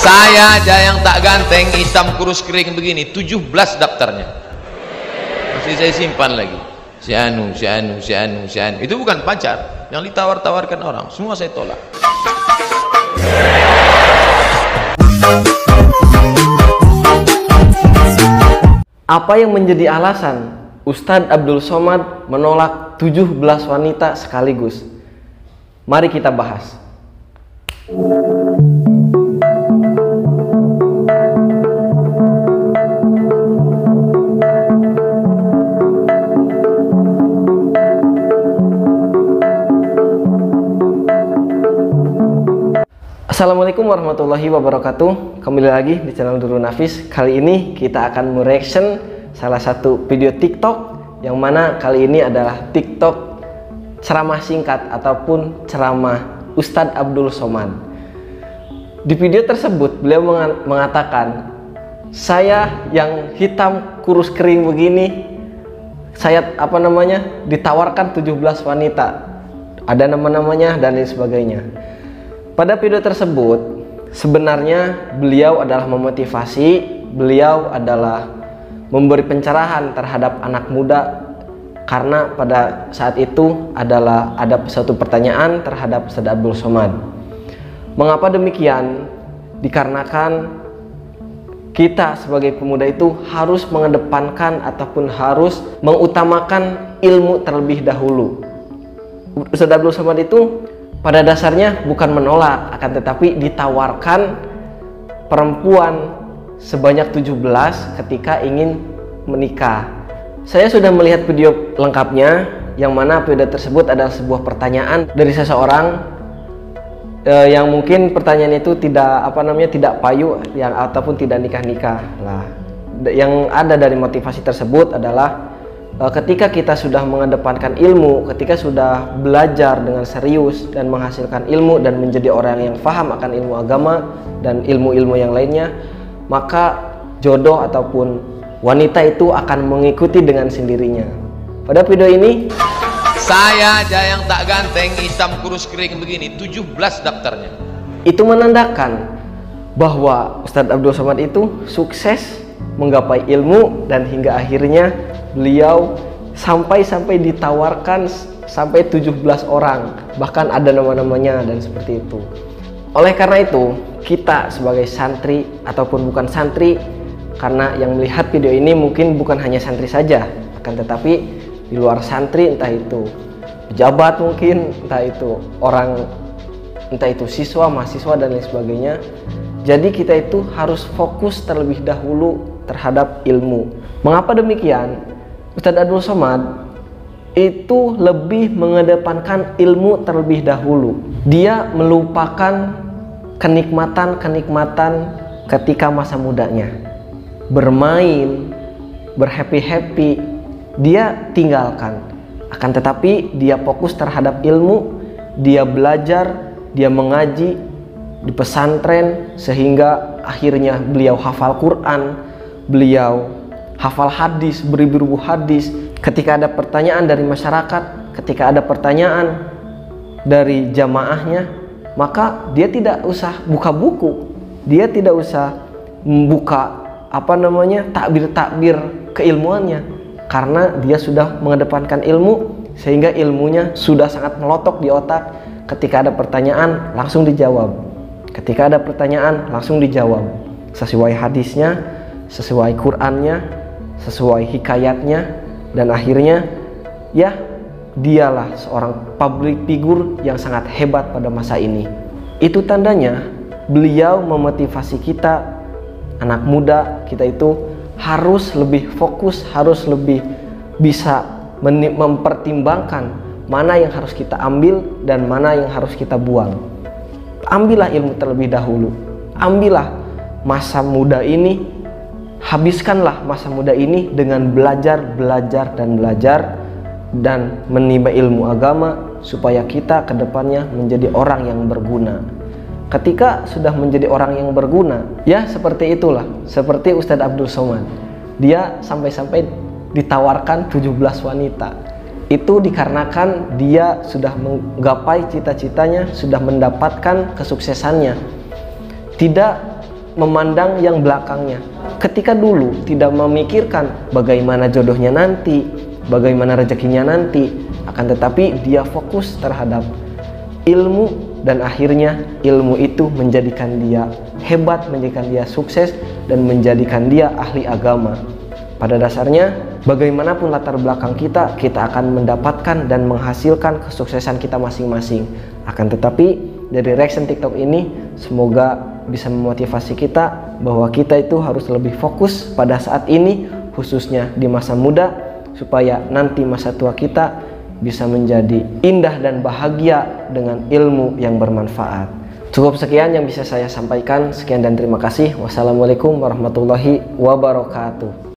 Saya aja yang tak ganteng, hitam kurus kering begini, 17 daftarnya masih saya simpan lagi. Si anu. Itu bukan pacar yang ditawar-tawarkan orang, semua saya tolak. Apa yang menjadi alasan Ustadz Abdul Somad menolak 17 wanita sekaligus? Mari kita bahas. Assalamualaikum warahmatullahi wabarakatuh. Kembali lagi di channel Nurul Nafis. Kali ini kita akan mereaction salah satu video TikTok, yang mana kali ini adalah TikTok ceramah singkat ataupun ceramah Ustadz Abdul Somad. Di video tersebut beliau mengatakan, saya yang hitam kurus kering begini, saya ditawarkan 17 wanita, ada nama-namanya dan lain sebagainya. Pada video tersebut sebenarnya beliau adalah memotivasi, beliau adalah memberi pencerahan terhadap anak muda, karena pada saat itu ada satu pertanyaan terhadap Ustadz Abdul Somad. Mengapa demikian? Dikarenakan kita sebagai pemuda itu harus mengedepankan ataupun harus mengutamakan ilmu terlebih dahulu. Ustadz Abdul Somad itu pada dasarnya bukan menolak, akan tetapi ditawarkan perempuan sebanyak 17 ketika ingin menikah. Saya sudah melihat video lengkapnya, yang mana video tersebut adalah sebuah pertanyaan dari seseorang yang mungkin pertanyaan itu tidak payu ataupun tidak nikah-nikah. Nah, yang ada dari motivasi tersebut adalah ketika kita sudah mengedepankan ilmu, ketika sudah belajar dengan serius dan menghasilkan ilmu dan menjadi orang yang paham akan ilmu agama dan ilmu-ilmu yang lainnya, maka jodoh ataupun wanita itu akan mengikuti dengan sendirinya. Pada video ini, saya aja yang tak ganteng, hitam kurus kering begini, 17 daftarnya. Itu menandakan bahwa Ustadz Abdul Somad itu sukses menggapai ilmu, dan hingga akhirnya beliau sampai ditawarkan sampai 17 orang, bahkan ada nama-namanya dan seperti itu. Oleh karena itu, kita sebagai santri ataupun bukan santri, karena yang melihat video ini mungkin bukan hanya santri saja, akan tetapi di luar santri, entah itu pejabat mungkin, entah itu siswa, mahasiswa dan lain sebagainya. Jadi kita itu harus fokus terlebih dahulu terhadap ilmu. Mengapa demikian? Ustadz Abdul Somad itu lebih mengedepankan ilmu terlebih dahulu. Dia melupakan kenikmatan ketika masa mudanya. Bermain, berhappy-happy, dia tinggalkan. Akan tetapi dia fokus terhadap ilmu, dia belajar, dia mengaji di pesantren, sehingga akhirnya beliau hafal Quran, beliau hafal hadis, beribu-ribu hadis. Ketika ada pertanyaan dari masyarakat, ketika ada pertanyaan dari jamaahnya, maka dia tidak usah buka buku, dia tidak usah membuka takbir-takbir keilmuannya, karena dia sudah mengedepankan ilmu, sehingga ilmunya sudah sangat melotok di otak. Ketika ada pertanyaan langsung dijawab, ketika ada pertanyaan langsung dijawab sesuai hadisnya, sesuai Qurannya, sesuai hikayatnya, dan akhirnya ya dialah seorang public figure yang sangat hebat pada masa ini. Itu tandanya beliau memotivasi kita, anak muda kita itu harus lebih fokus, harus lebih bisa mempertimbangkan mana yang harus kita ambil dan mana yang harus kita buang. Ambillah ilmu terlebih dahulu, ambillah masa muda ini, habiskanlah masa muda ini dengan belajar dan menimba ilmu agama, supaya kita kedepannya menjadi orang yang berguna. Ketika sudah menjadi orang yang berguna, ya seperti itulah, seperti Ustadz Abdul Somad, dia sampai ditawarkan 17 wanita. Itu dikarenakan dia sudah menggapai cita-citanya, sudah mendapatkan kesuksesannya. Tidak memandang yang belakangnya. Ketika dulu tidak memikirkan bagaimana jodohnya nanti, bagaimana rezekinya nanti, akan tetapi dia fokus terhadap ilmu, dan akhirnya ilmu itu menjadikan dia hebat, menjadikan dia sukses, dan menjadikan dia ahli agama. Pada dasarnya, bagaimanapun latar belakang kita, kita akan mendapatkan dan menghasilkan kesuksesan kita masing-masing. Akan tetapi, dari reaction TikTok ini, semoga bisa memotivasi kita bahwa kita itu harus lebih fokus pada saat ini, khususnya di masa muda, supaya nanti masa tua kita bisa menjadi indah dan bahagia dengan ilmu yang bermanfaat. Cukup sekian yang bisa saya sampaikan. Sekian dan terima kasih. Wassalamualaikum warahmatullahi wabarakatuh.